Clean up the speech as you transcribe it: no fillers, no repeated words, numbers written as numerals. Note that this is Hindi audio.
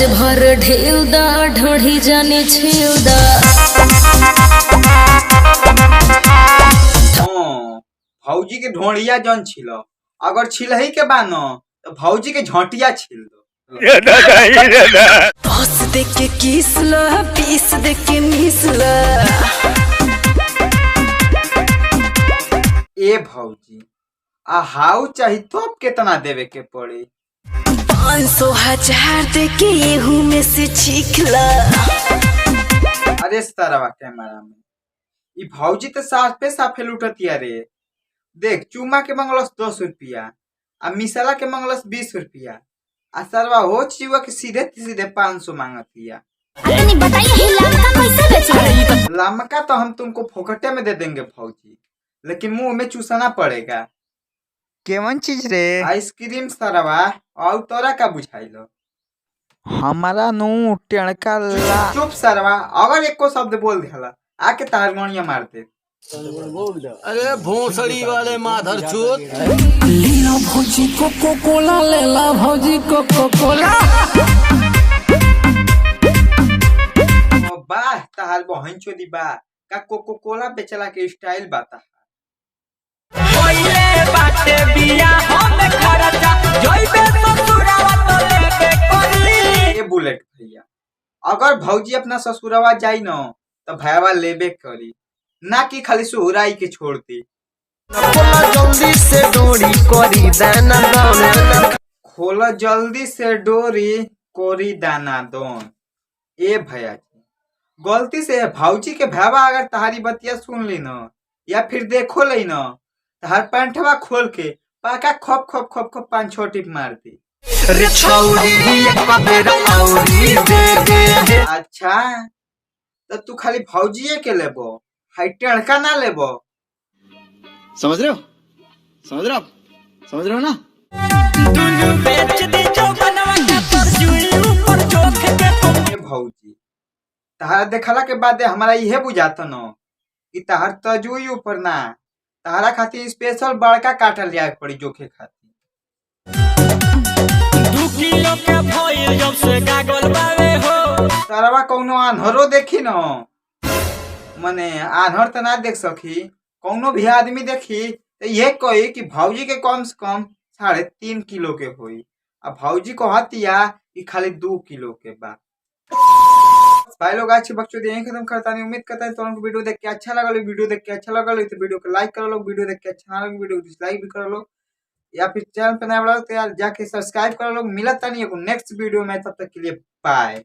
आज भर ढेल दा ढोढ़ी जाने छेल दा। भौजी के ढोड़िया जन छिल, अगर छिलही के बानो तो भौजी के झोटिया छिल दो। बॉस देख के किस ला, पीस देख के मिस ला। ए भौजी हाउ चाही तो अब कितना देवे के पड़ी? 500 1000 दे के एहू में से चीख ला। अरे सरवा कैमरा में ई भौजी तो साफ पे साफे लुटतिया रे। देख चुमा के मंगलस 10 रुपया आ मिसाला के मंगलस 20 रुपया आ सरवा हो चिवा के सीधे सीधे 500 मांगतिया। नहीं बताइए ही लमका कैसे बेचेंगे? लमका तो हम तुमको फोकटे में दे देंगे भौजी, लेकिन मुंह में चूसना पड़ेगा। केवन चीज रे? आइसक्रीम सरवा। और तोरा का बुझाइलो? हमारा नु टेणका ला। चुप सरवा, अगर एको शब्द बोल दिला आके तारगणिया मार दे। अरे भोसड़ी वाले माधर चोत। लीला भौजी कोको कोला, लेला भौजी कोको कोला। वाह तार बहन चोदी बा का कोको कोला बेचला के स्टाइल बाता। ओइले बाटे बिया हम खरचा जइबे ससुरावा तो लेबे करी। ये बुलेट भैया, अगर भौजी अपना ससुरावा जाई न तो भैया लेबे करी, ना कि खाली सुहराई के छोड़ती। जल्दी से डोरी करी दाना दाना। खोला जल्दी से डोरी कोरी दाना दोन। ए भैया जी गलती से भौजी के भैया अगर तहारी बतिया सुन ली न या फिर देखो ली न तहार पैंटवा खोल के पाका खप खप खप खप 5-6 टिप मार दी। रे छौरी एक बेरा औरी दे दे। अच्छा तो तू खाली भौजिए के लेबो, हाई टेणका ना लेबो। समझ रहे हो? समझ रहे हो? समझ रहे हो ना? दुनु बेच दे जो बनवा के पर जुई ऊपर चोख के। ए भौजी तहारा देखला के बाद हमारा इहे बुझाता न कि तहार तजुई ऊपर ना, तहारा खातिर स्पेशल बड़का काटा लिया पड़ी जोखे खातिर। 2 किलो के भइल जब से गागल बावे हो। सरवा कौनो आन्हरो देखी न, मने आन्हर तो ना देख सकी, कौनो भी आदमी देखी तो ये कही कि भौजी के कम से कम 3.5 किलो के होई आ भौजी को हतिया कि खाली 2 किलो के बा। भाई लोग अच्छे बच्चों यही खत्म करता नहीं। उम्मीद करता है तो उनको वीडियो देख के अच्छा लगा। वीडियो देख के अच्छा लगा तो वीडियो को लाइक करो लोग, वीडियो देख के अच्छा ना लगे वीडियो को डिसलाइक भी करो लोग, या फिर चैनल पे नया वाला तो यार जाके सब्सक्राइब करो लोग। मिलता नहीं है नेक्स्ट वीडियो में, तब तक के लिए बाय।